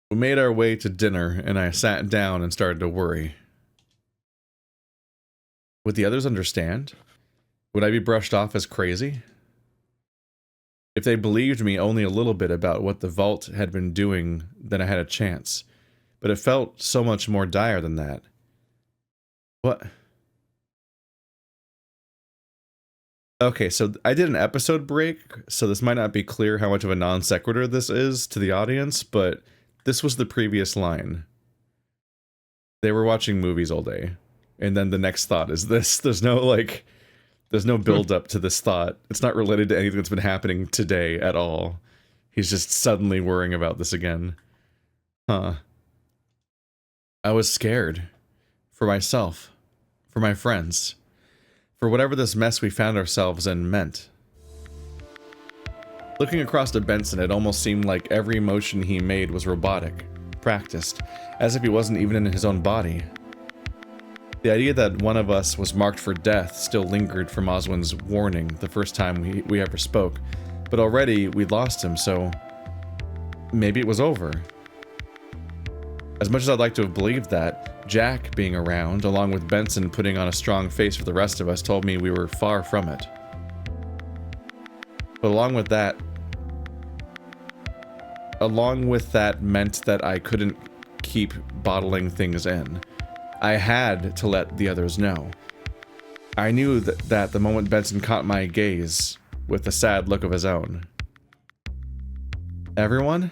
We made our way to dinner, and I sat down and started to worry. Would the others understand? Would I be brushed off as crazy? If they believed me only a little bit about what the vault had been doing, then I had a chance. But it felt so much more dire than that. What? Okay, so I did an episode break, so this might not be clear how much of a non sequitur this is to the audience, but this was the previous line. They were watching movies all day, and then the next thought is this. There's no build up to this thought. It's not related to anything that's been happening today at all. He's just suddenly worrying about this again. Huh. I was scared. For myself. For my friends. For whatever this mess we found ourselves in meant. Looking across to Benson, it almost seemed like every motion he made was robotic, practiced, as if he wasn't even in his own body. The idea that one of us was marked for death still lingered from Oswin's warning the first time we ever spoke, but already we'd lost him, so maybe it was over. As much as I'd like to have believed that, Jack being around, along with Benson putting on a strong face for the rest of us, told me we were far from it. But along with that meant that I couldn't keep bottling things in. I had to let the others know. I knew that the moment Benson caught my gaze, with a sad look of his own. Everyone?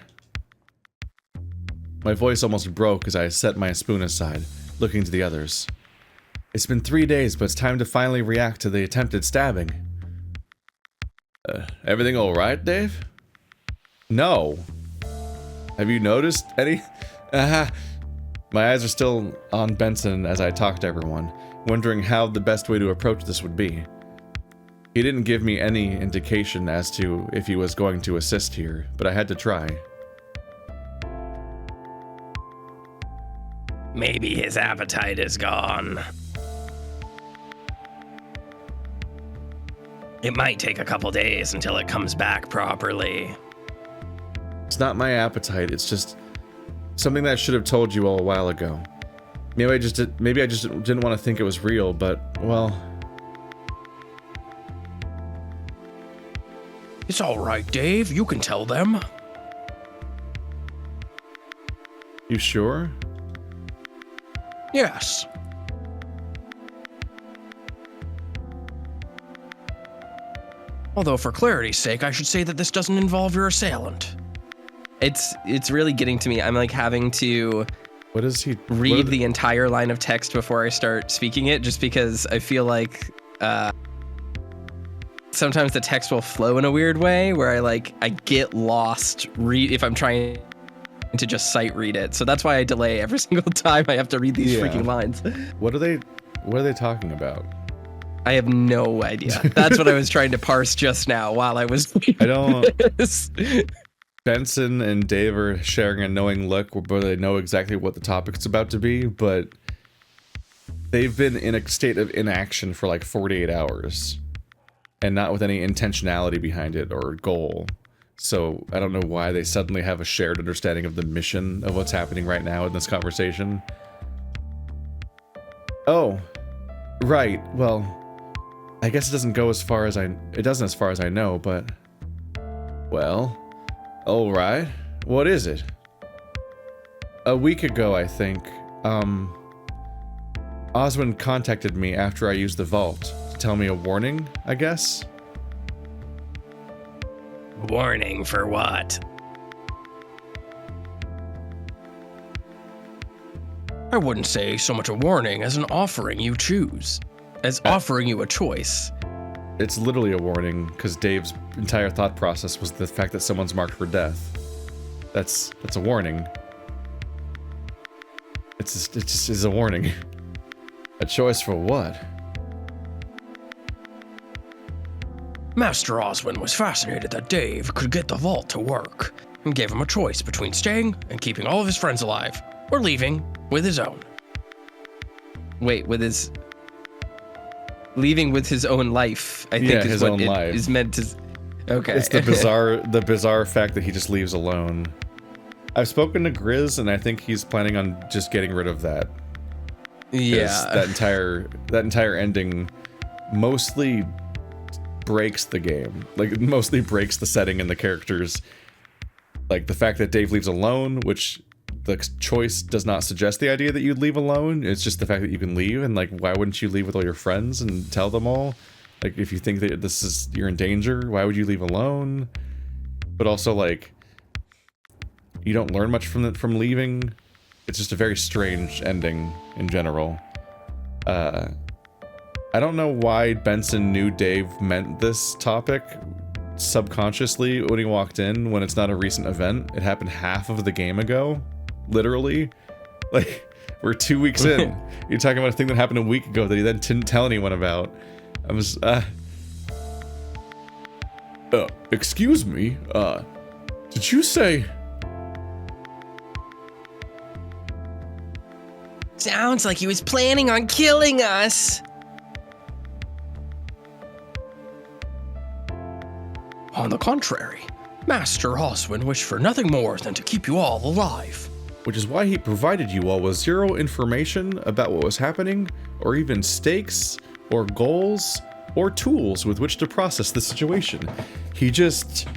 My voice almost broke as I set my spoon aside, looking to the others. It's been 3 days, but it's time to finally react to the attempted stabbing. Everything alright, Dave? No. Have you noticed any? My eyes are still on Benson as I talk to everyone, wondering how the best way to approach this would be. He didn't give me any indication as to if he was going to assist here, but I had to try. Maybe his appetite is gone. It might take a couple days until it comes back properly. It's not my appetite, it's just something that I should have told you all a while ago. Maybe I just didn't want to think it was real, but, well... It's alright, Dave. You can tell them. You sure? Yes. Although, for clarity's sake, I should say that this doesn't involve your assailant. It's really getting to me. I'm like having to read the entire line of text before I start speaking it, just because I feel like sometimes the text will flow in a weird way where I get lost if I'm trying to just sight read it. So that's why I delay every single time I have to read these freaking lines. What are they talking about? I have no idea. That's what I was trying to parse just now while I was I don't Benson and Dave are sharing a knowing look where they know exactly what the topic's about to be, but they've been in a state of inaction for like 48 hours and not with any intentionality behind it or goal. So I don't know why they suddenly have a shared understanding of the mission of what's happening right now in this conversation. Oh, right. Well, I guess it doesn't as far as I know, but well, all right. What is it? A week ago, I think, Oswin contacted me after I used the vault to tell me a warning, I guess. Warning for what? I wouldn't say so much a warning as an offering you choose. As offering you a choice. It's literally a warning, because Dave's entire thought process was the fact that someone's marked for death. That's a warning. It just is a warning. A choice for what? Master Oswin was fascinated that Dave could get the vault to work, and gave him a choice between staying and keeping all of his friends alive, or leaving with his own. Wait, leaving with his own life, I think is what it is meant to... Okay. It's the bizarre fact that he just leaves alone. I've spoken to Grizz, and I think he's planning on just getting rid of that. Yeah. That entire ending mostly breaks the game. Like, it mostly breaks the setting and the characters. Like, the fact that Dave leaves alone, which the choice does not suggest the idea that you'd leave alone. It's just the fact that you can leave, and like, why wouldn't you leave with all your friends and tell them all? Like, if you think that you're in danger, why would you leave alone? But also, like, you don't learn much from leaving. It's just a very strange ending in general. I don't know why Benson knew Dave meant this topic subconsciously when he walked in, when it's not a recent event. It happened half of the game ago, literally. Like, we're 2 weeks in. You're talking about a thing that happened a week ago that he then didn't tell anyone about. I was, excuse me, did you say... Sounds like he was planning on killing us. On the contrary, Master Oswin wished for nothing more than to keep you all alive. Which is why he provided you all with zero information about what was happening, or even stakes, or goals, or tools with which to process the situation. He just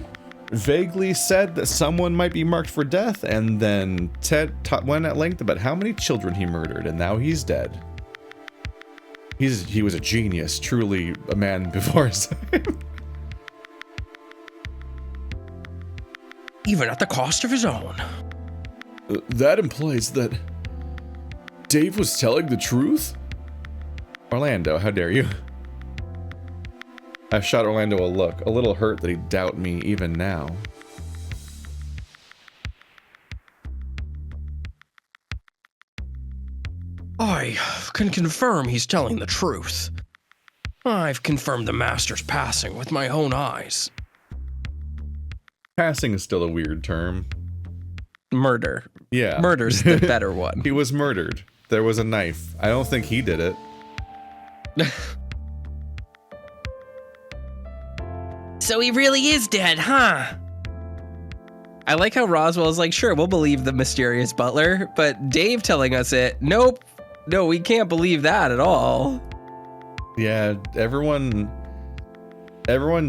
vaguely said that someone might be marked for death, and then Ted went at length about how many children he murdered, and now he's dead. He was a genius, truly a man before his time. Even at the cost of his own. That implies that Dave was telling the truth? Orlando, how dare you? I shot Orlando a look, a little hurt that he'd doubt me even now. I can confirm he's telling the truth. I've confirmed the Master's passing with my own eyes. Passing is still a weird term. Murder. Yeah. Murder's the better one. He was murdered. There was a knife. I don't think he did it. So he really is dead, huh? I like how Roswell's like, sure, we'll believe the mysterious butler, but Dave telling us it, nope. No, we can't believe that at all. Yeah, everyone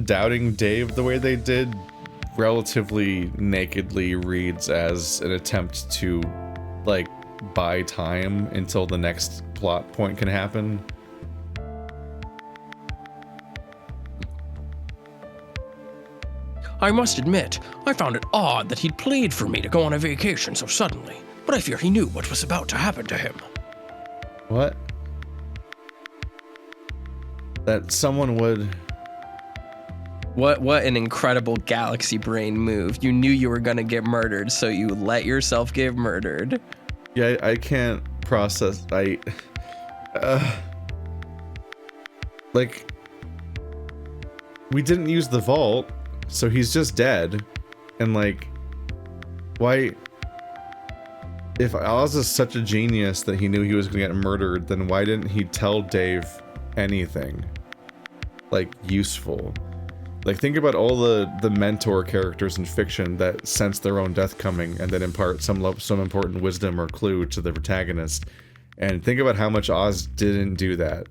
doubting Dave the way they did relatively nakedly reads as an attempt to, like, buy time until the next plot point can happen. I must admit, I found it odd that he'd plead for me to go on a vacation so suddenly, but I fear he knew what was about to happen to him. What? That someone would... What an incredible galaxy brain move. You knew you were gonna get murdered, so you let yourself get murdered. Yeah, I can't process... like... We didn't use the vault, so he's just dead. And, like... Why... If Oz is such a genius that he knew he was gonna get murdered, then why didn't he tell Dave anything? Like, useful. Like, think about all the mentor characters in fiction that sense their own death coming and then impart some important wisdom or clue to the protagonist. And think about how much Oz didn't do that.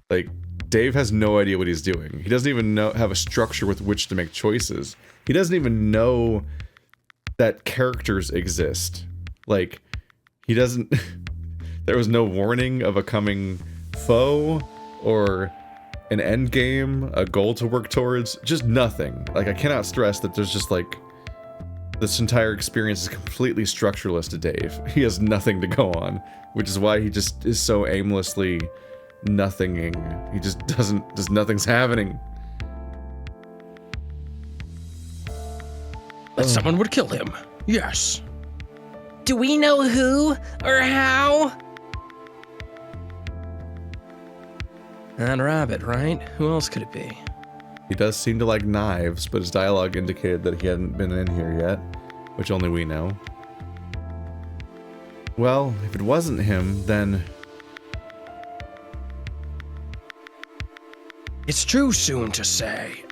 Like, Dave has no idea what he's doing. He doesn't even have a structure with which to make choices. He doesn't even know that characters exist. Like, he doesn't... There was no warning of a coming foe or an end game, a goal to work towards, just nothing. Like, I cannot stress that there's just, like, this entire experience is completely structureless to Dave. He has nothing to go on, which is why he just is so aimlessly nothinging. He just nothing's happening. That someone would kill him. Yes. Do we know who or how? That rabbit, right? Who else could it be? He does seem to like knives, but his dialogue indicated that he hadn't been in here yet, which only we know. Well, if it wasn't him, then... It's too soon to say.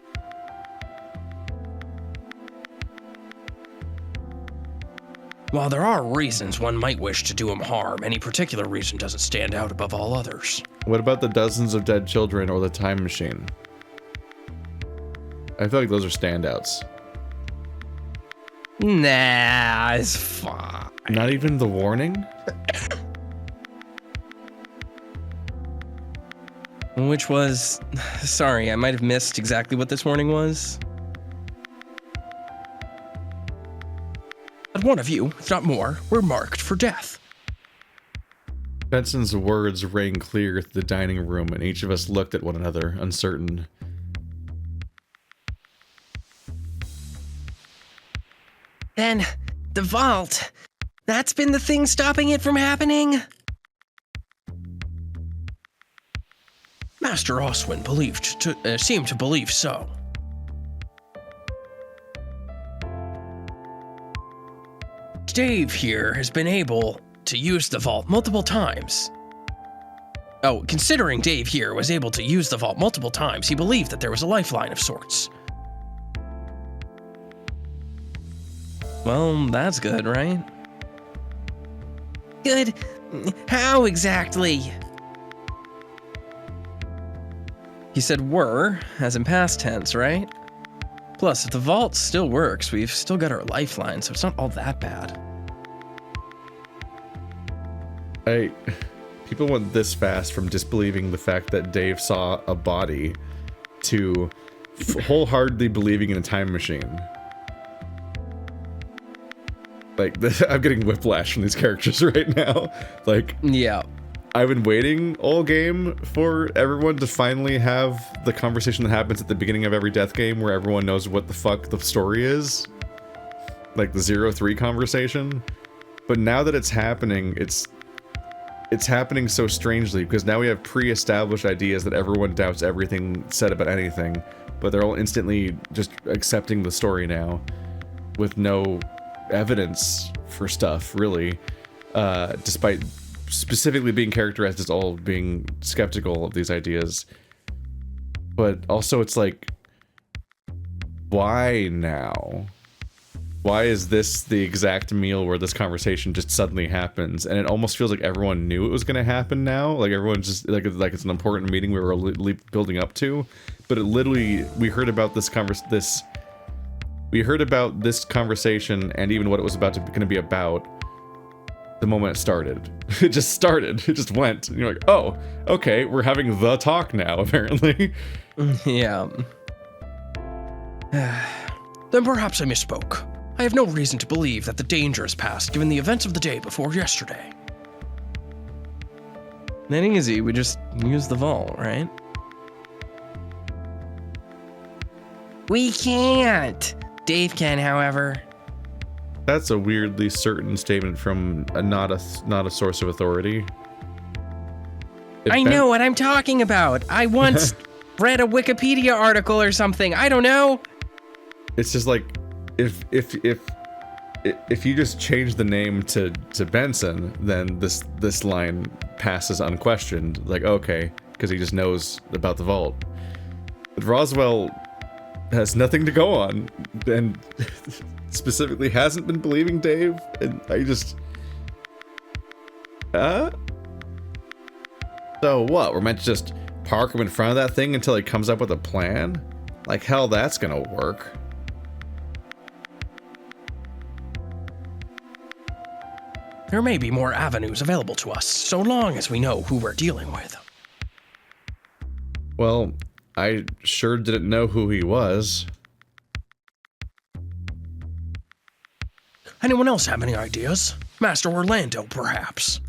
While there are reasons one might wish to do him harm, any particular reason doesn't stand out above all others. What about the dozens of dead children or the time machine? I feel like those are standouts. Nah, it's fine. Not even the warning? Which was... Sorry, I might have missed exactly what this warning was. But one of you, if not more, were marked for death. Benson's words rang clear through the dining room, and each of us looked at one another, uncertain. Then, the vault. That's been the thing stopping it from happening? Master Oswin seemed to believe so. Dave here has been able to use the vault multiple times. Oh, considering Dave here was able to use the vault multiple times, he believed that there was a lifeline of sorts. Well, that's good, right? Good. How exactly? He said were, as in past tense, right? Plus, if the vault still works, we've still got our lifeline, so it's not all that bad. People went this fast from disbelieving the fact that Dave saw a body to wholeheartedly believing in a time machine. Like, I'm getting whiplash from these characters right now. Like, yeah. I've been waiting all game for everyone to finally have the conversation that happens at the beginning of every death game where everyone knows what the fuck the story is. Like the 0-3 conversation. But now that it's happening, it's happening so strangely because now we have pre-established ideas that everyone doubts everything said about anything, but they're all instantly just accepting the story now with no evidence for stuff, really, despite specifically being characterized as all being skeptical of these ideas. But also it's like, why now? Why is this the exact meal where this conversation just suddenly happens? And it almost feels like everyone knew it was going to happen now. Like everyone's just like it's an important meeting we were building up to. But it literally, we heard about this conversation and even what it was going to be about the moment it started. It just started. It just went. And you're like, oh, okay, we're having the talk now, apparently. Yeah. Then perhaps I misspoke. I have no reason to believe that the danger is past, given the events of the day before yesterday. That easy, we just use the vault, right? We can't! Dave can, however. That's a weirdly certain statement from not a source of authority. I know what I'm talking about. I once read a Wikipedia article or something. I don't know. It's just like, if you just change the name to Benson, then this line passes unquestioned. Like, okay, because he just knows about the vault. But Roswell has nothing to go on, and specifically hasn't been believing Dave, and I just... So what, we're meant to just park him in front of that thing until he comes up with a plan? Like, hell, that's gonna work. There may be more avenues available to us, so long as we know who we're dealing with. Well, I sure didn't know who he was. Anyone else have any ideas? Master Orlando, perhaps?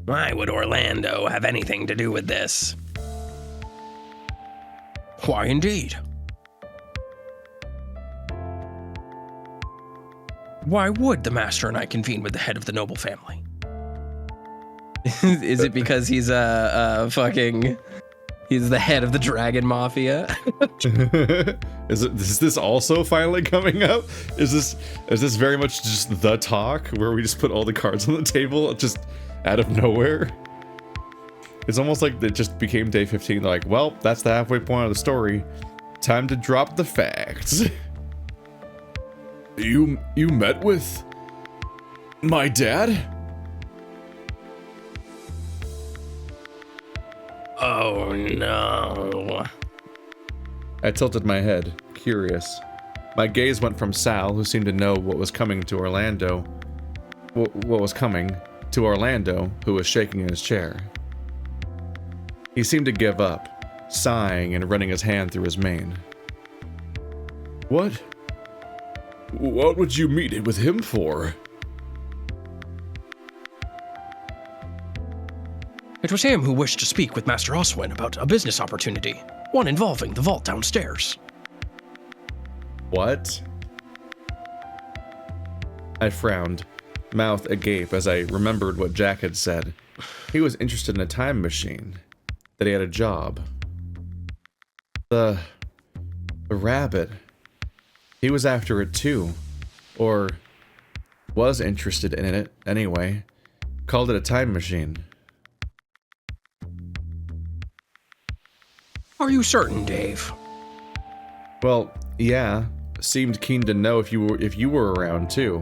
Why would Orlando have anything to do with this? Why indeed? Why would the Master and I convene with the head of the noble family? Is it because he's he's the head of the Dragon Mafia? Is this also finally coming up? Is this very much just the talk where we just put all the cards on the table just out of nowhere? It's almost like it just became day 15. They're like, well, that's the halfway point of the story. Time to drop the facts. You met with my dad? Oh no. I tilted my head, curious. My gaze went from Sal, who seemed to know what was coming, to Orlando. What was coming, to Orlando, who was shaking in his chair. He seemed to give up, sighing and running his hand through his mane. What would you meet with him for? It was him who wished to speak with Master Oswin about a business opportunity, one involving the vault downstairs. What? I frowned, mouth agape as I remembered what Jack had said. He was interested in a time machine, that he had a job. The rabbit. He was after it too, or was interested in it anyway. Called it a time machine. Are you certain, Dave? Well, yeah. Seemed keen to know if you were around too.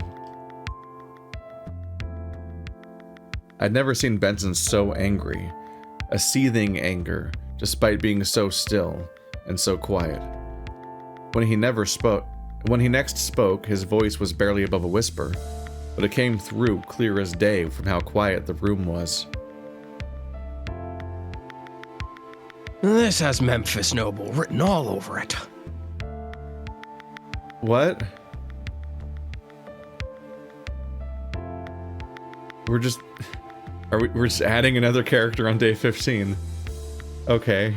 I'd never seen Benson so angry. A seething anger, despite being so still and so quiet. When he next spoke, his voice was barely above a whisper, but it came through clear as day from how quiet the room was. This has Memphis Noble written all over it. What? We're just adding another character on day 15. Okay.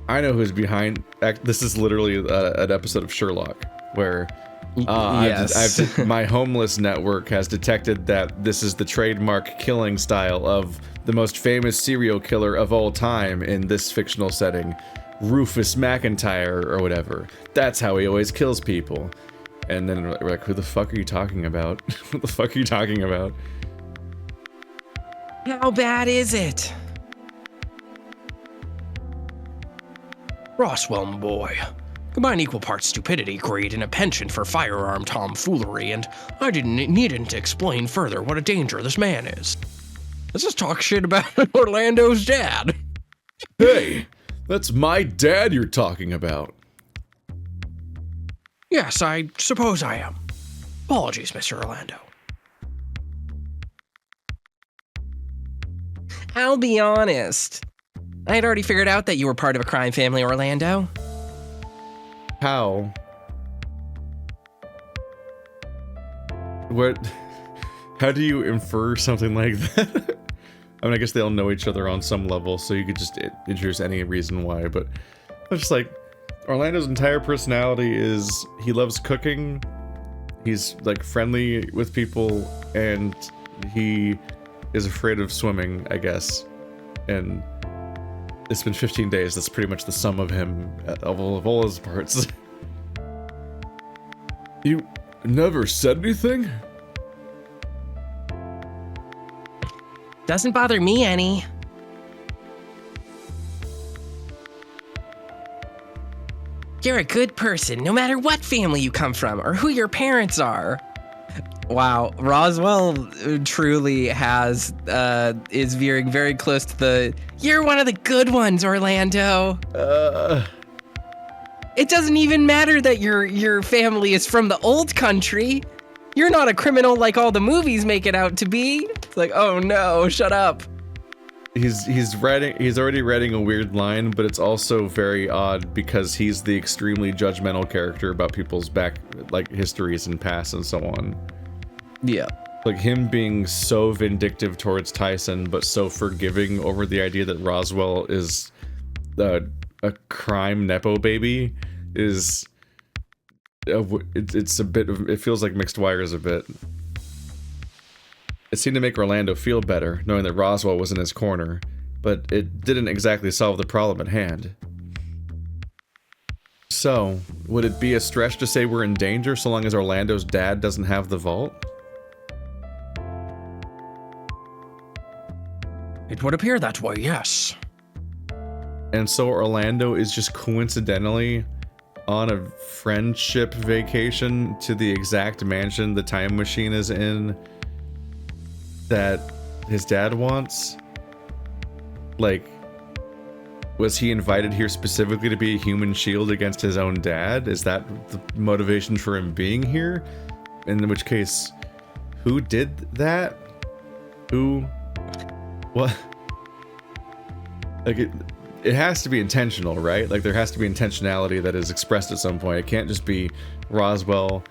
I know who's behind. This is literally an episode of Sherlock where yes. my homeless network has detected that this is the trademark killing style of the most famous serial killer of all time in this fictional setting, Rufus McIntyre or whatever. That's how he always kills people. And then we're like, who the fuck are you talking about? What the fuck are you talking about? How bad is it? Roswell, boy. Combine equal parts stupidity, greed, and a penchant for firearm tomfoolery, and I needn't explain further what a danger this man is. Let's just talk shit about Orlando's dad. Hey, that's my dad you're talking about. Yes, I suppose I am. Apologies, Mr. Orlando. I'll be honest. I had already figured out that you were part of a crime family, Orlando. How? What? How do you infer something like that? I mean, I guess they all know each other on some level, so you could just introduce any reason why, but I'm just like, Orlando's entire personality is he loves cooking, he's like friendly with people, and he is afraid of swimming, I guess. And it's been 15 days, that's pretty much the sum of him, of all his parts. You never said anything? Doesn't bother me any. You're a good person, no matter what family you come from or who your parents are. Wow, Roswell truly is veering very close to the, you're one of the good ones, Orlando. It doesn't even matter that your family is from the old country. You're not a criminal like all the movies make it out to be. It's like, oh no, shut up. He's already writing a weird line, but it's also very odd because he's the extremely judgmental character about people's histories and past and so on. Yeah. Like him being so vindictive towards Tyson, but so forgiving over the idea that Roswell is a crime nepo baby is it's a bit of, it feels like mixed wires a bit. It seemed to make Orlando feel better, knowing that Roswell was in his corner, but it didn't exactly solve the problem at hand. So, would it be a stretch to say we're in danger so long as Orlando's dad doesn't have the vault? It would appear that way, yes. And so Orlando is just coincidentally on a friendship vacation to the exact mansion the time machine is in that his dad wants. Like, was he invited here specifically to be a human shield against his own dad? Is that the motivation for him being here? In which case, who did that? Who? What? Like, it has to be intentional, right? Like, there has to be intentionality that is expressed at some point. It can't just be Roswell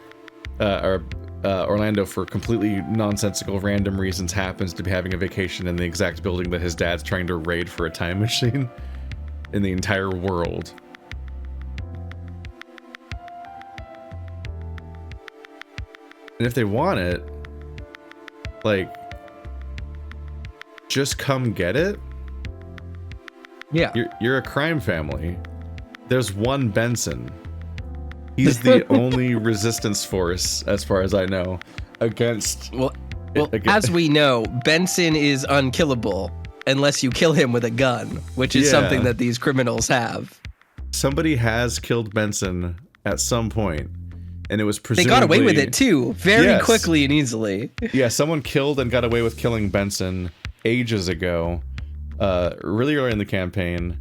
or Orlando, for completely nonsensical random reasons, happens to be having a vacation in the exact building that his dad's trying to raid for a time machine in the entire world. And if they want it, like, just come get it. Yeah. You're a crime family. There's one Benson. He's the only resistance force, as far as I know, against... Well, as we know, Benson is unkillable unless you kill him with a gun, which is something that these criminals have. Somebody has killed Benson at some point, and it was presumably... They got away with it, too, very quickly and easily. Yeah, someone killed and got away with killing Benson ages ago, really early in the campaign,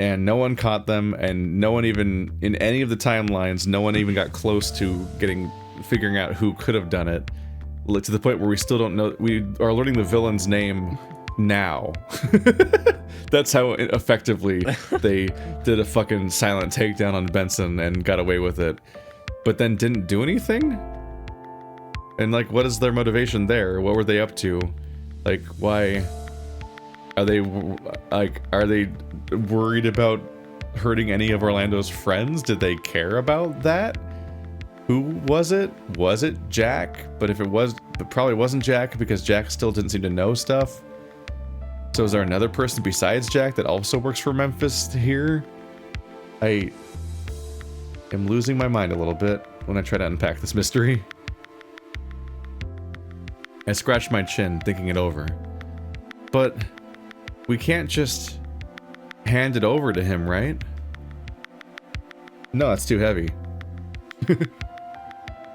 and no one caught them, and no one even, in any of the timelines, no one even got close to figuring out who could have done it, to the point where we still don't know. We are learning the villain's name now. That's how effectively they did a fucking silent takedown on Benson and got away with it, but then didn't do anything? And, like, what is their motivation there? What were they up to? Like, why are they, like, are they worried about hurting any of Orlando's friends? Did they care about that? Who was it? Was it Jack? But if it was, it probably wasn't Jack, because Jack still didn't seem to know stuff. So is there another person besides Jack that also works for Memphis here? I am losing my mind a little bit when I try to unpack this mystery. I scratched my chin thinking it over. But we can't just hand it over to him, right? No, it's too heavy.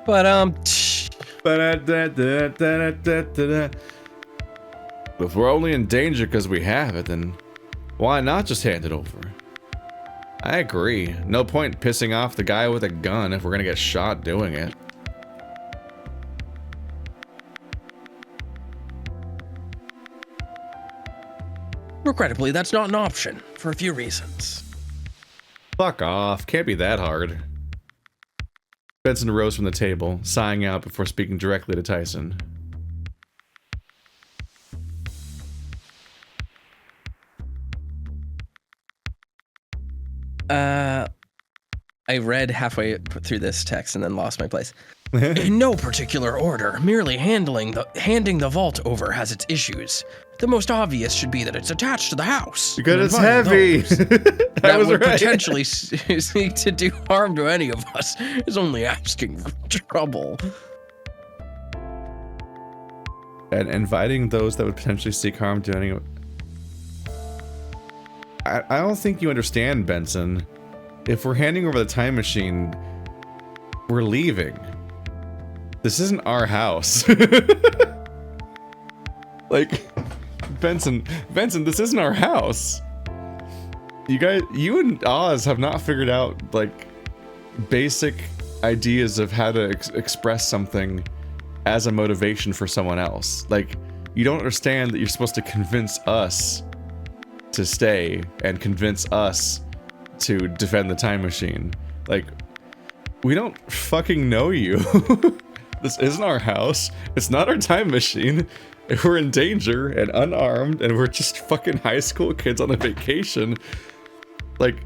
But if we're only in danger because we have it, then why not just hand it over? I agree. No point pissing off the guy with a gun if we're gonna get shot doing it. Regrettably, that's not an option, for a few reasons. Fuck off. Can't be that hard. Benson rose from the table, sighing out before speaking directly to Tyson. I read halfway through this text and then lost my place. In no particular order, merely handing the vault over has its issues. The most obvious should be that it's attached to the house. Because it's heavy. That would potentially seek to do harm to any of us is only asking for trouble. And inviting those that would potentially seek harm to any... I don't think you understand, Benson. If we're handing over the time machine, we're leaving. This isn't our house. Like, Benson, this isn't our house. You and Oz have not figured out, like, basic ideas of how to express something as a motivation for someone else. Like, you don't understand that you're supposed to convince us to stay and convince us to defend the time machine. Like, we don't fucking know you. This isn't our house. It's not our time machine. We're in danger and unarmed, and we're just fucking high school kids on a vacation. Like,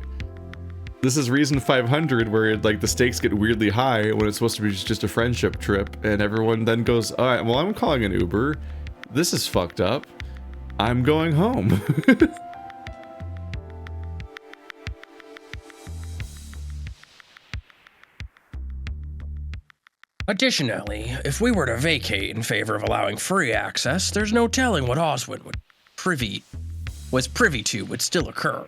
this is reason 500, where like the stakes get weirdly high when it's supposed to be just a friendship trip, and everyone then goes, all right, well, I'm calling an Uber. This is fucked up. I'm going home. Additionally, if we were to vacate in favor of allowing free access, there's no telling what Oswin would privy was privy to would still occur.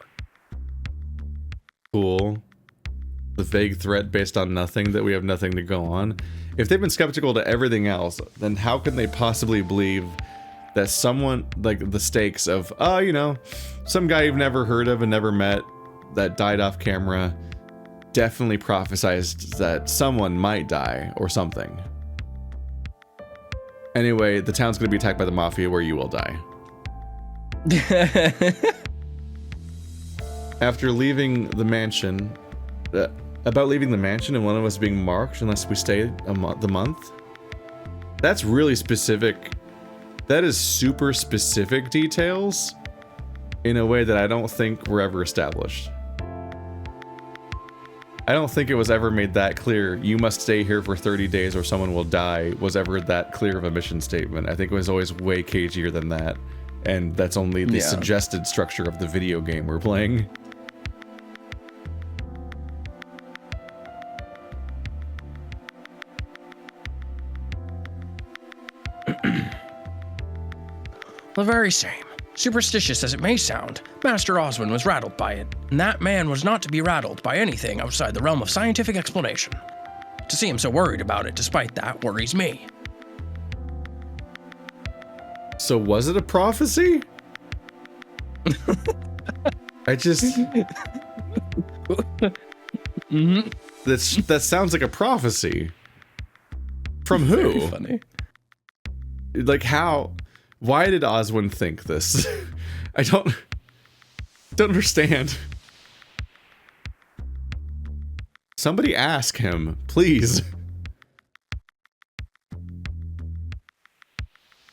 Cool. The vague threat based on nothing, that we have nothing to go on. If they've been skeptical to everything else, then how can they possibly believe that someone, like the stakes of, oh, you know, some guy you've never heard of and never met that died off camera definitely prophesized that someone might die or something. Anyway, the town's gonna be attacked by the mafia where you will die. After leaving the mansion, about leaving the mansion and one of us being marked unless we stay the month? That's really specific. That is super specific details in a way that I don't think were ever established. I don't think it was ever made that clear, you must stay here for 30 days or someone will die, was ever that clear of a mission statement. I think it was always way cagier than that, and that's only the suggested structure of the video game we're playing. The very same. Superstitious as it may sound, Master Oswin was rattled by it, and that man was not to be rattled by anything outside the realm of scientific explanation. To see him so worried about it despite that worries me. So was it a prophecy? I just... That sounds like a prophecy. From who? Very funny. Like how... Why did Oswin think this? I don't understand. Somebody ask him, please.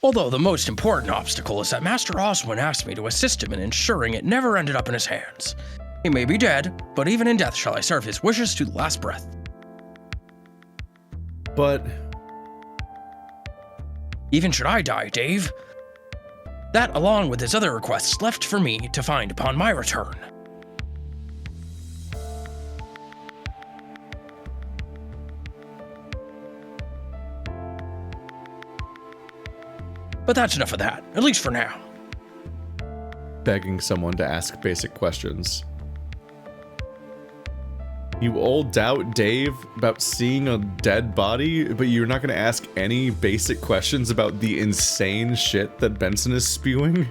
Although the most important obstacle is that Master Oswin asked me to assist him in ensuring it never ended up in his hands. He may be dead, but even in death shall I serve his wishes to the last breath. But... even should I die, Dave, that, along with his other requests, left for me to find upon my return. But that's enough of that, at least for now. Begging someone to ask basic questions. You all doubt Dave about seeing a dead body, but you're not gonna ask any basic questions about the insane shit that Benson is spewing?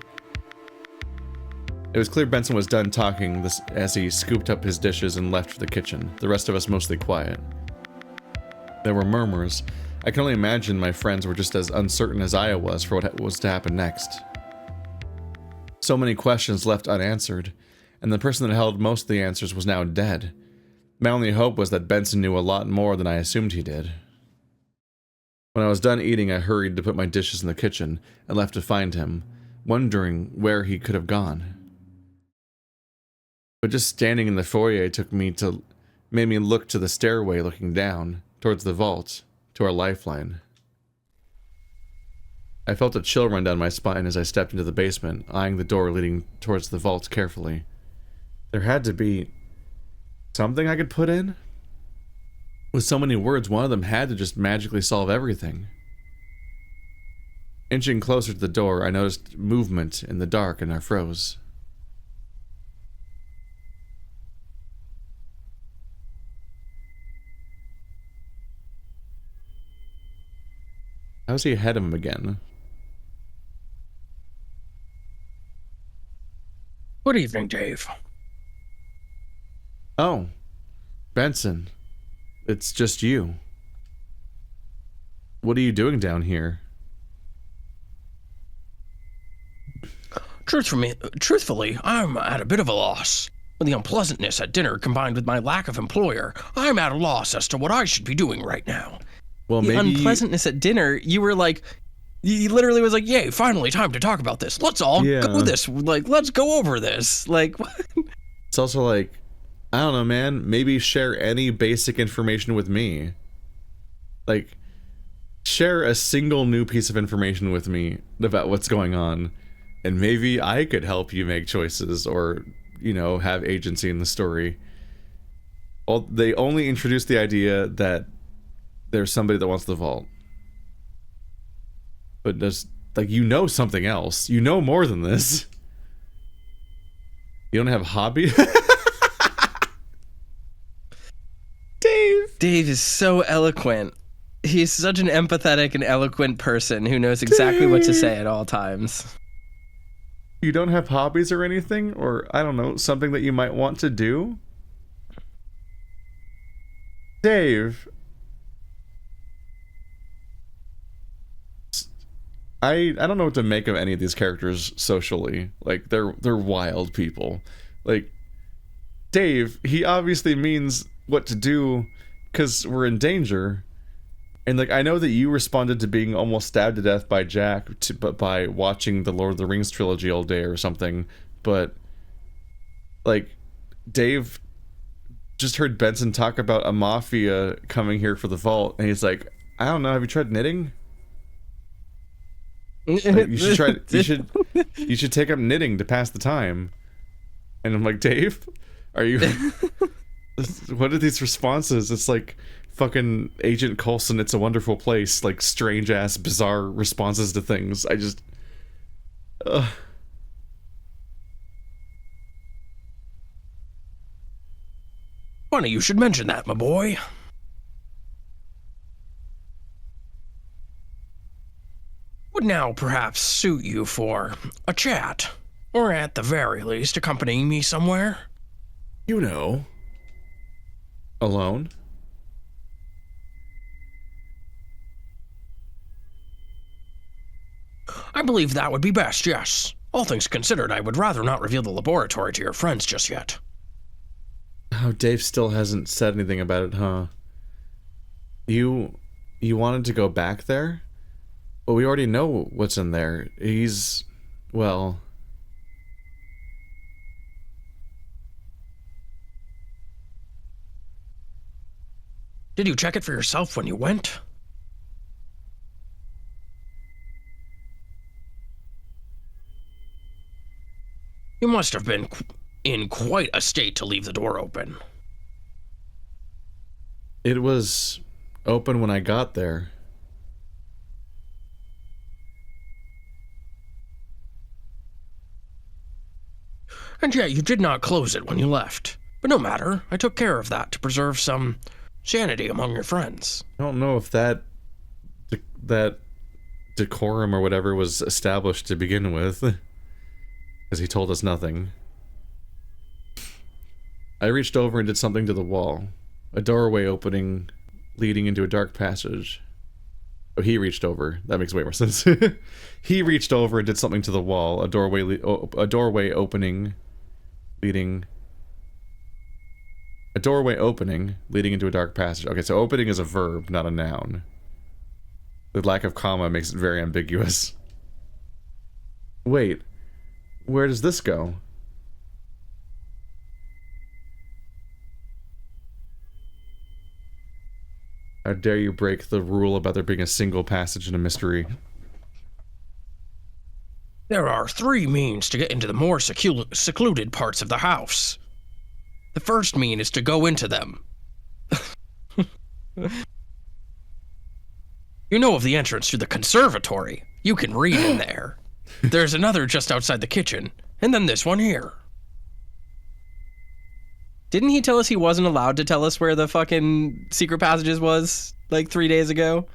It was clear Benson was done talking as he scooped up his dishes and left for the kitchen, the rest of us mostly quiet. There were murmurs. I can only imagine my friends were just as uncertain as I was for what was to happen next. So many questions left unanswered, and the person that held most of the answers was now dead. My only hope was that Benson knew a lot more than I assumed he did. When I was done eating, I hurried to put my dishes in the kitchen and left to find him, wondering where he could have gone. But just standing in the foyer made me look to the stairway looking down, towards the vault, to our lifeline. I felt a chill run down my spine as I stepped into the basement, eyeing the door leading towards the vault carefully. There had to be something I could put in? With so many words, one of them had to just magically solve everything. Inching closer to the door, I noticed movement in the dark and I froze. How's he ahead of him again? Good evening, Dave. Oh, Benson. It's just you. What are you doing down here? Truthfully, I'm at a bit of a loss. With the unpleasantness at dinner combined with my lack of employer, I'm at a loss as to what I should be doing right now. Well, the maybe unpleasantness at dinner, you were like, you literally was like, yay, finally time to talk about this. Let's all go this. Like, let's go over this. Like, what? It's also like, I don't know, man, maybe share any basic information with me. Like, share a single new piece of information with me about what's going on, and maybe I could help you make choices or, you know, have agency in the story. Well, they only introduced the idea that there's somebody that wants the vault. But just, like, you know something else. You know more than this. You don't have hobby? Dave is so eloquent. He's such an empathetic and eloquent person who knows exactly what to say at all times. You don't have hobbies or anything? Or, I don't know, something that you might want to do? Dave. I don't know what to make of any of these characters socially. Like, they're wild people. Like, Dave, he obviously means what to do because we're in danger. And, like, I know that you responded to being almost stabbed to death by Jack by watching the Lord of the Rings trilogy all day or something. But, like, Dave just heard Benson talk about a mafia coming here for the vault. And he's like, I don't know, have you tried knitting? Like, you should take up knitting to pass the time. And I'm like, Dave, are you... What are these responses? It's like fucking Agent Coulson, It's a Wonderful Place, like strange ass bizarre responses to things. I just Funny you should mention that, my boy. Would now perhaps suit you for a chat, or at the very least accompanying me somewhere? You know, alone. I believe that would be best, yes. All things considered, I would rather not reveal the laboratory to your friends just yet. Oh, Dave still hasn't said anything about it, huh? You wanted to go back there? Well, we already know what's in there. He's... well... Did you check it for yourself when you went? You must have been in quite a state to leave the door open. It was open when I got there. And yet you did not close it when you left. But no matter, I took care of that to preserve some sanity among your friends. I don't know if that decorum or whatever was established to begin with. Because he told us nothing. I reached over and did something to the wall. A doorway opening, leading into a dark passage. Oh, he reached over. That makes way more sense. He reached over and did something to the wall. A doorway opening, leading... A doorway opening, leading into a dark passage. Okay, so opening is a verb, not a noun. The lack of comma makes it very ambiguous. Wait. Where does this go? How dare you break the rule about there being a single passage in a mystery? There are 3 means to get into the more secluded parts of the house. The first mean is to go into them. You know of the entrance to the conservatory. You can read in there. There's another just outside the kitchen, and then this one here. Didn't he tell us he wasn't allowed to tell us where the fucking secret passages was, like 3 days ago?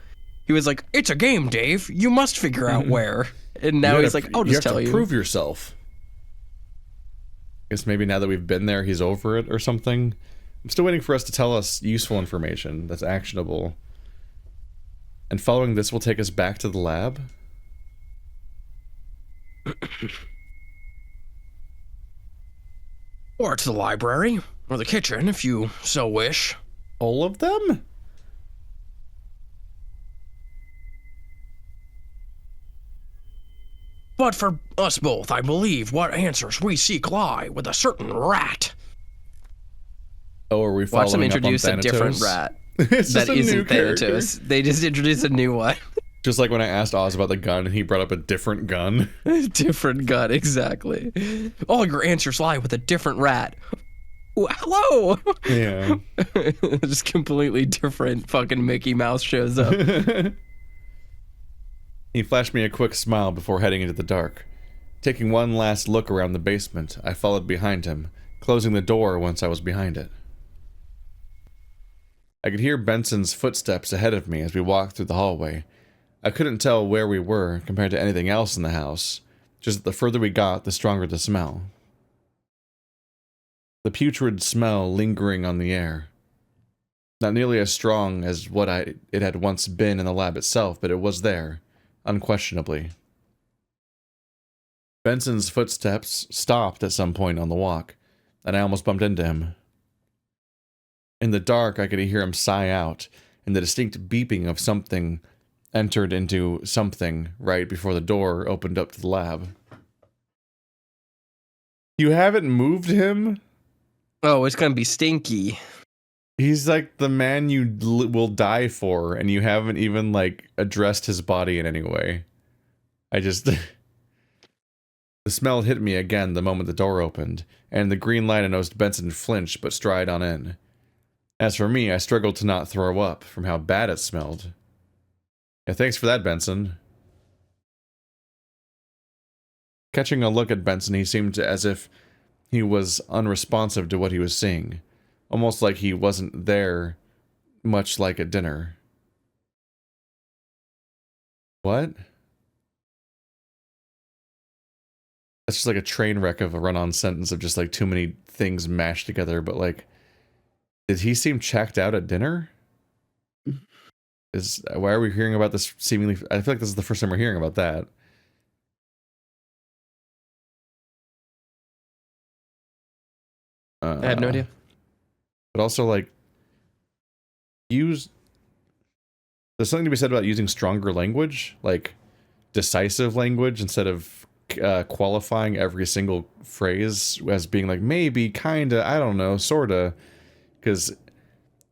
He was like, it's a game, Dave. You must figure out where. And now he's like, I'll just tell you. You have to prove yourself. I guess maybe now that we've been there, he's over it or something. I'm still waiting for us to tell us useful information that's actionable. And following this will take us back to the lab. Or to the library, or the kitchen, if you so wish. All of them? But for us both, I believe what answers we seek lie with a certain rat. Oh, are we following Watch them introduce up on a different rat that isn't Thanatos. They just introduced a new one. Just like when I asked Oz about the gun, and he brought up a different gun. Different gun, exactly. All your answers lie with a different rat. Ooh, hello! Yeah. Just completely different fucking Mickey Mouse shows up. He flashed me a quick smile before heading into the dark. Taking one last look around the basement, I followed behind him, closing the door once I was behind it. I could hear Benson's footsteps ahead of me as we walked through the hallway. I couldn't tell where we were compared to anything else in the house, just that the further we got, the stronger the smell. The putrid smell lingering on the air. Not nearly as strong as what it had once been in the lab itself, but it was there, unquestionably. Benson's footsteps stopped at some point on the walk, and I almost bumped into him. In the dark, I could hear him sigh out, and the distinct beeping of something entered into something right before the door opened up to the lab. You haven't moved him? Oh, it's gonna be stinky. He's like the man you will die for, and you haven't even, like, addressed his body in any way. The smell hit me again the moment the door opened, and the green light I noticed Benson flinch but stride on in. As for me, I struggled to not throw up from how bad it smelled. Yeah, thanks for that, Benson. Catching a look at Benson, he seemed as if he was unresponsive to what he was seeing. Almost like he wasn't there, much like at dinner. What? That's just like a train wreck of a run-on sentence of just like too many things mashed together, but like, did he seem checked out at dinner? Why are we hearing about this seemingly? I feel like this is the first time we're hearing about that. I had no idea. But also, like, there's something to be said about using stronger language, like decisive language, instead of qualifying every single phrase as being like, maybe, kinda, I don't know, sorta. Because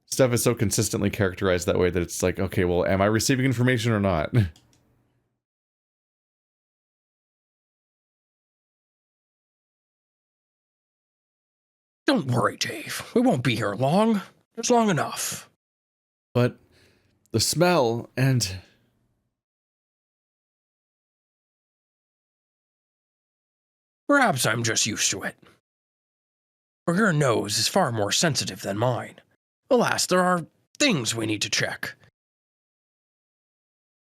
stuff is so consistently characterized that way that it's like, okay, well, am I receiving information or not? Don't worry, Dave. We won't be here long. It's long enough. But the smell and... Perhaps I'm just used to it. For your nose is far more sensitive than mine. Alas, there are things we need to check.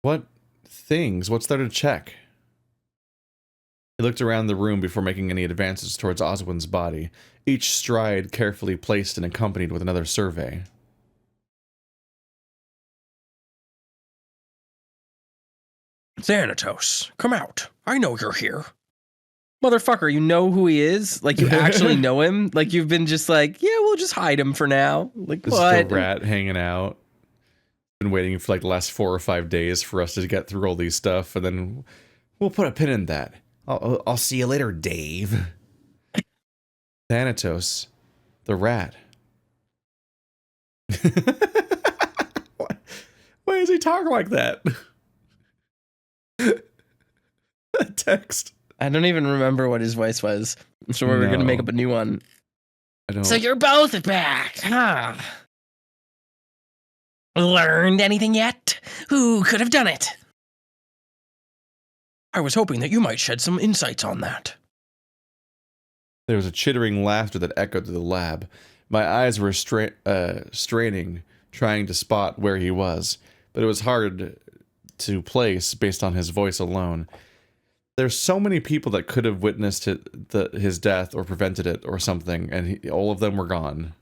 What things? What's there to check? He looked around the room before making any advances towards Oswin's body, each stride carefully placed and accompanied with another survey. Thanatos, come out. I know you're here. Motherfucker, you know who he is? Like, you actually know him? Like, you've been just like, yeah, we'll just hide him for now. Like, this what? Is the rat hanging out. Been waiting for like the last 4 or 5 days for us to get through all these stuff, and then we'll put a pin in that. I'll see you later, Dave. Thanatos, the rat. Why is he talking like that? Text. I don't even remember what his voice was. So we're going to make up a new one. I don't. So you're both back, huh? Learned anything yet? Who could have done it? I was hoping that you might shed some insights on that. There was a chittering laughter that echoed through the lab. My eyes were straining, trying to spot where he was, but it was hard to place based on his voice alone. There's so many people that could have witnessed his death or prevented it or something, and all of them were gone.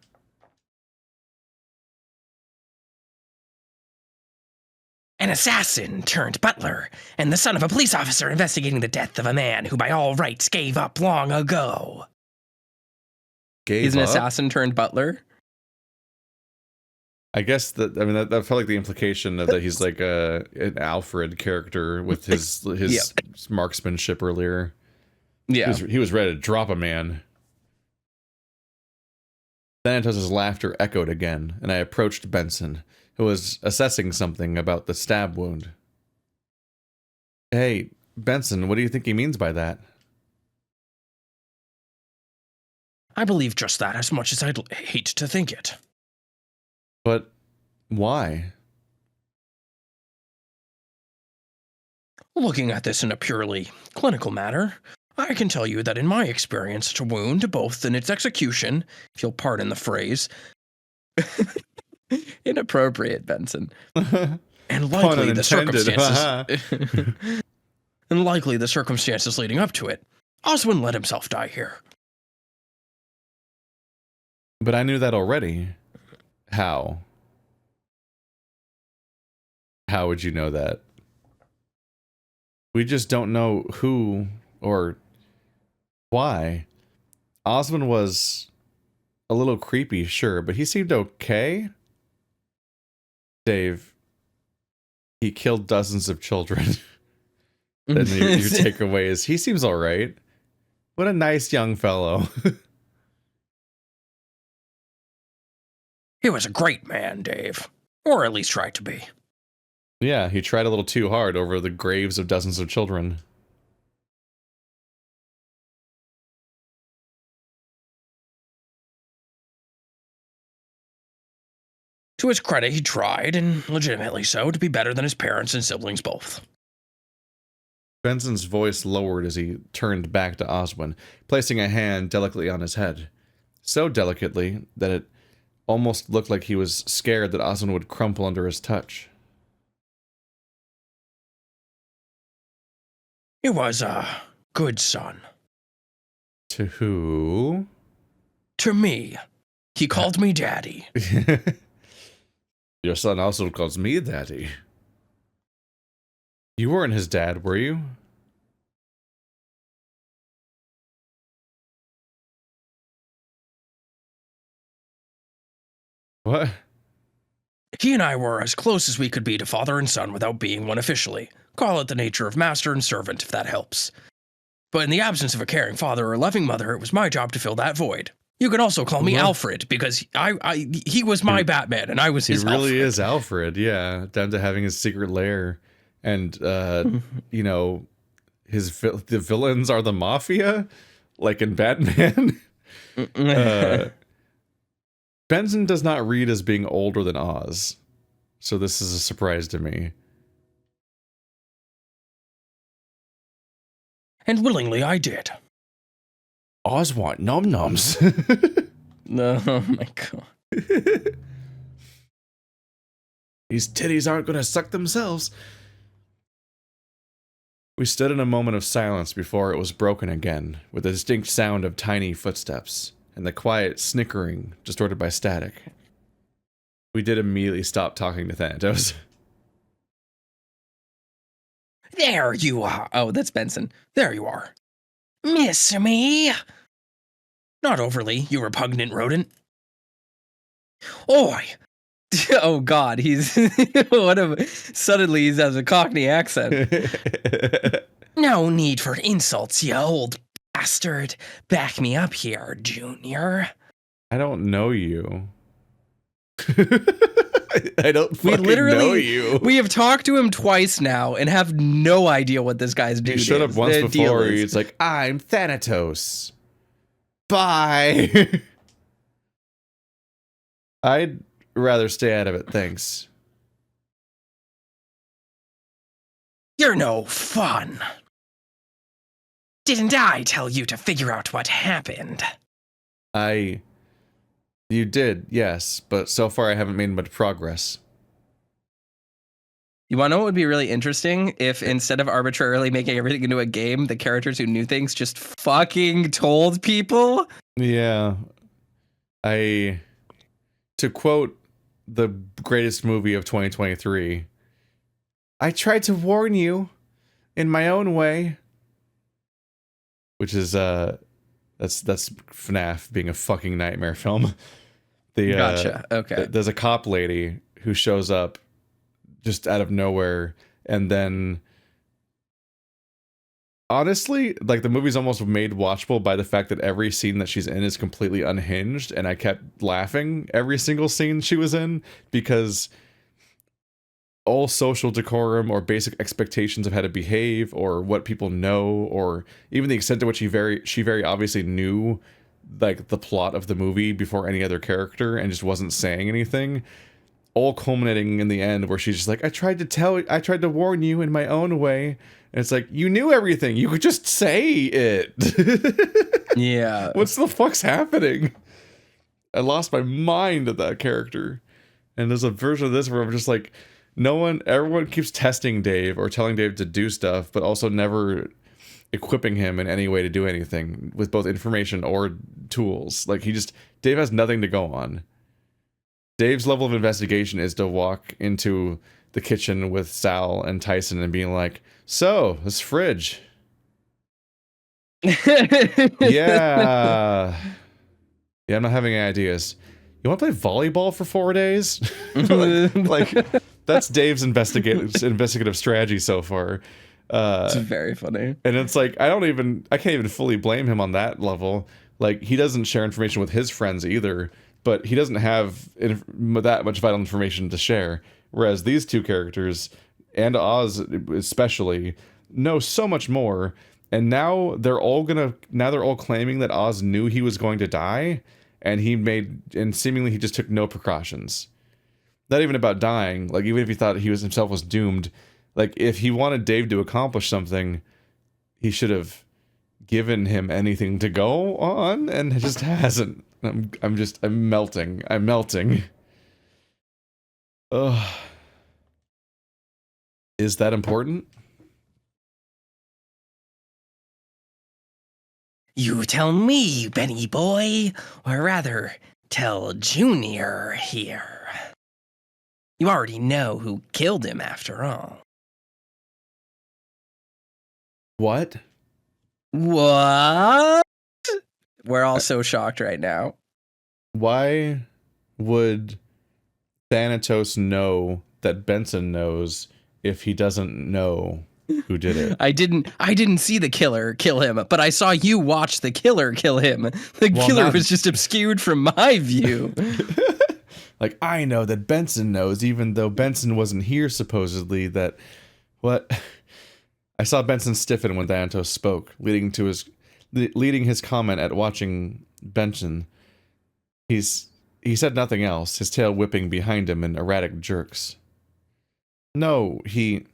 An assassin turned butler, and the son of a police officer investigating the death of a man who by all rights gave up long ago. He's an assassin turned butler? I guess that, I mean, that felt like the implication of that he's like an Alfred character with his yep. Marksmanship earlier. Yeah. He was ready to drop a man. Thanatos' laughter echoed again, and I approached Benson, who was assessing something about the stab wound. Hey, Benson, what do you think he means by that? I believe just that as much as I'd hate to think it. But why? Looking at this in a purely clinical manner, I can tell you that in my experience, such a wound, both in its execution, if you'll pardon the phrase, inappropriate, Benson, and likely the circumstances, and likely the circumstances leading up to it, Oswin let himself die here. But I knew that already. How? How would you know that? We just don't know who or why. Osmond was a little creepy, sure, but he seemed okay. Dave, he killed dozens of children. And your takeaway is he seems all right. What a nice young fellow. He was a great man, Dave. Or at least tried to be. Yeah, he tried a little too hard over the graves of dozens of children. To his credit, he tried, and legitimately so, to be better than his parents and siblings both. Benson's voice lowered as he turned back to Oswin, placing a hand delicately on his head. So delicately that it almost looked like he was scared that Oswin would crumple under his touch. He was a good son. To who? To me. He called me Daddy. Your son also calls me Daddy. You weren't his dad, were you? What? He and I were as close as we could be to father and son without being one officially. Call it the nature of master and servant, if that helps. But in the absence of a caring father or loving mother, it was my job to fill that void. You could also call me Alfred, because he was my Batman, and I was his Alfred. He really is Alfred, yeah. Down to having his secret lair. And, you know, the villains are the Mafia, like in Batman. Benson does not read as being older than Oz, so this is a surprise to me. And willingly I did. Oz want num-nums. No, oh my god. These titties aren't gonna suck themselves. We stood in a moment of silence before it was broken again, with the distinct sound of tiny footsteps, and the quiet snickering distorted by static. We did immediately stop talking to Thanatos. There you are. Oh, that's Benson. There you are. Miss me? Not overly, you repugnant rodent. Oi! Oh god, he's suddenly he has a Cockney accent. No need for insults, you old bastard. Back me up here, Junior. I don't know you. I don't fucking know you. We have talked to him twice now and have no idea what this guy's doing. He showed up once before. He's like, I'm Thanatos. Bye. I'd rather stay out of it, thanks. You're no fun. Didn't I tell you to figure out what happened? You did, yes, but so far I haven't made much progress. You want to know what would be really interesting? If instead of arbitrarily making everything into a game, the characters who knew things just fucking told people? Yeah. To quote the greatest movie of 2023, I tried to warn you in my own way. Which is, that's FNAF being a fucking nightmare film. Gotcha. Okay. There's a cop lady who shows up just out of nowhere, and then honestly, like, the movie's almost made watchable by the fact that every scene that she's in is completely unhinged, and I kept laughing every single scene she was in, because all social decorum or basic expectations of how to behave or what people know, or even the extent to which she very obviously knew, like, the plot of the movie before any other character and just wasn't saying anything, all culminating in the end where she's just like, I tried to warn you in my own way. And it's like, you knew everything. You could just say it. Yeah. What's the fuck's happening? I lost my mind at that character. And there's a version of this where I'm just like, everyone keeps testing Dave or telling Dave to do stuff, but also never equipping him in any way to do anything with both information or tools. Like Dave has nothing to go on. Dave's level of investigation is to walk into the kitchen with Sal and Tyson and being like, so, this fridge. Yeah. Yeah, I'm not having any ideas. You want to play volleyball for 4 days? like, that's Dave's investigative strategy so far. It's very funny. And it's like, I can't even fully blame him on that level. Like, he doesn't share information with his friends either, but he doesn't have that much vital information to share. Whereas these two characters, and Oz especially, know so much more. And now they're all claiming that Oz knew he was going to die, and seemingly he just took no precautions. Not even about dying. Like, even if he thought he himself was doomed, like, if he wanted Dave to accomplish something, he should have given him anything to go on, and it just hasn't. I'm melting. I'm melting. Ugh. Is that important? You tell me, Benny boy, or rather, tell Junior here. You already know who killed him after all. What? What? We're all so shocked right now. Why would Thanatos know that Benson knows if he doesn't know who did it? I didn't see the killer kill him, but I saw you watch the killer kill him. The killer was just obscured from my view. Like, I know that Benson knows, even though Benson wasn't here, supposedly. What? I saw Benson stiffen when Thanatos spoke, leading his comment at watching Benson. He said nothing else, his tail whipping behind him in erratic jerks. No, he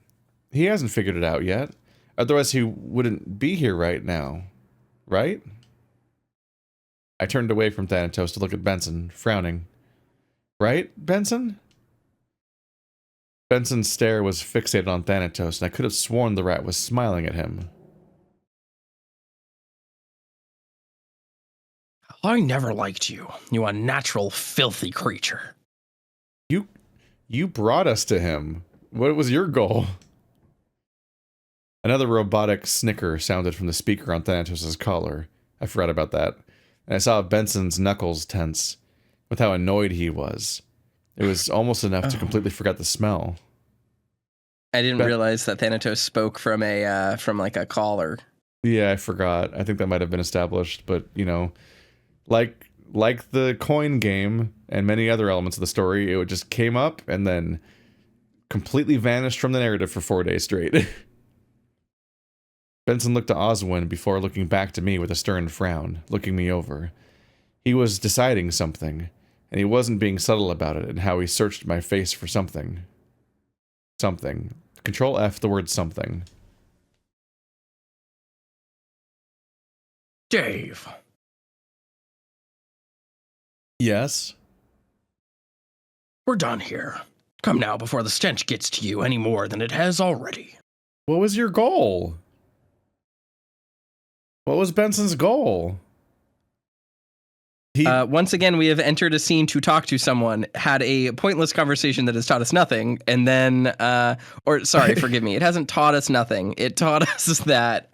hasn't figured it out yet. Otherwise he wouldn't be here right now. Right? I turned away from Thanatos to look at Benson, frowning. Right, Benson? Benson's stare was fixated on Thanatos, and I could have sworn the rat was smiling at him. I never liked you, you unnatural, filthy creature. You brought us to him. What was your goal? Another robotic snicker sounded from the speaker on Thanatos' collar. I forgot about that. And I saw Benson's knuckles tense, with how annoyed he was. It was almost enough to completely forget the smell. I didn't realize that Thanatos spoke from like a collar. Yeah, I forgot. I think that might have been established, but you know, like the coin game and many other elements of the story, it just came up and then completely vanished from the narrative for 4 days straight. Benson looked to Oswin before looking back to me with a stern frown, looking me over. He was deciding something, and he wasn't being subtle about it in how he searched my face for something. Something. Control F the word something. Dave. Yes? We're done here. Come now before the stench gets to you any more than it has already. What was your goal? What was Benson's goal? Once again, we have entered a scene to talk to someone, had a pointless conversation that has taught us nothing, and then, forgive me, it hasn't taught us nothing. It taught us that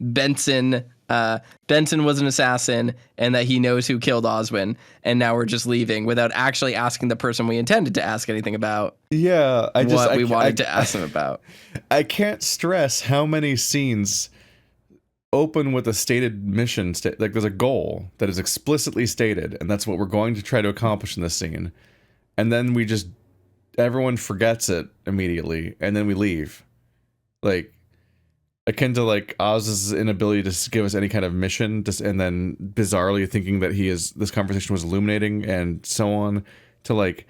Benson was an assassin and that he knows who killed Oswin, and now we're just leaving without actually asking the person we intended to ask anything about. Yeah, I wanted to ask them about. I can't stress how many scenes open with a stated mission, like there's a goal that is explicitly stated, and that's what we're going to try to accomplish in this scene, and then everyone forgets it immediately, and then we leave. Like, akin to like Oz's inability to give us any kind of mission, and then bizarrely thinking that this conversation was illuminating, and so on, to like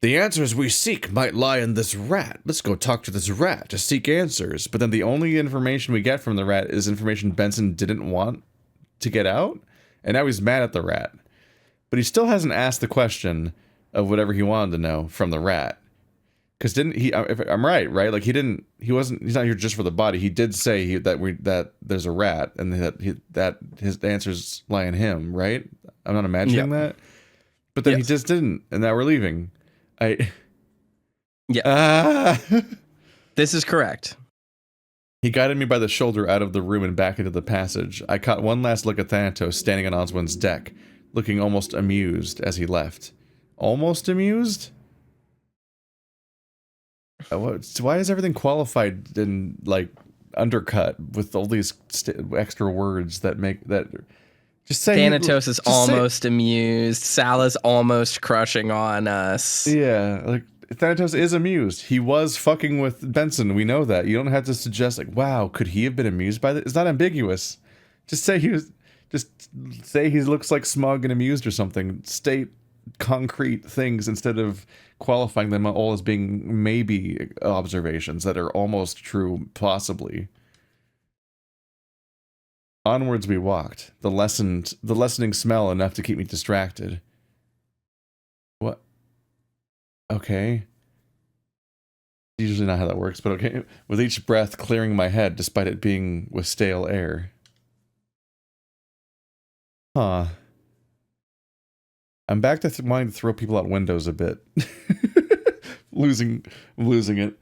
The answers we seek might lie in this rat. Let's go talk to this rat to seek answers. But then the only information we get from the rat is information Benson didn't want to get out. And now he's mad at the rat. But he still hasn't asked the question of whatever he wanted to know from the rat. Because didn't he? If I'm right? Like he's not here just for the body. He did say that there's a rat and that his answers lie in him. Right? I'm not imagining that. But then he just didn't, and now we're leaving. This is correct. He guided me by the shoulder out of the room and back into the passage. I caught one last look at Thanatos standing on Oswin's deck, looking almost amused as he left. Almost amused? Why is everything qualified and, like, undercut with all these extra words that make that... Just say Thanatos is almost amused. Sala's almost crushing on us. Yeah, like, Thanatos is amused. He was fucking with Benson. We know that. You don't have to suggest, like, wow, could he have been amused by this? It's not ambiguous. Just say he was... Just say he looks like smug and amused or something. State concrete things instead of qualifying them all as being maybe observations that are almost true, possibly. Onwards we walked, the lessening smell enough to keep me distracted. What? Okay. Usually not how that works, but okay. With each breath clearing my head, despite it being with stale air. Huh. I'm back to wanting to throw people out windows a bit. I'm losing it.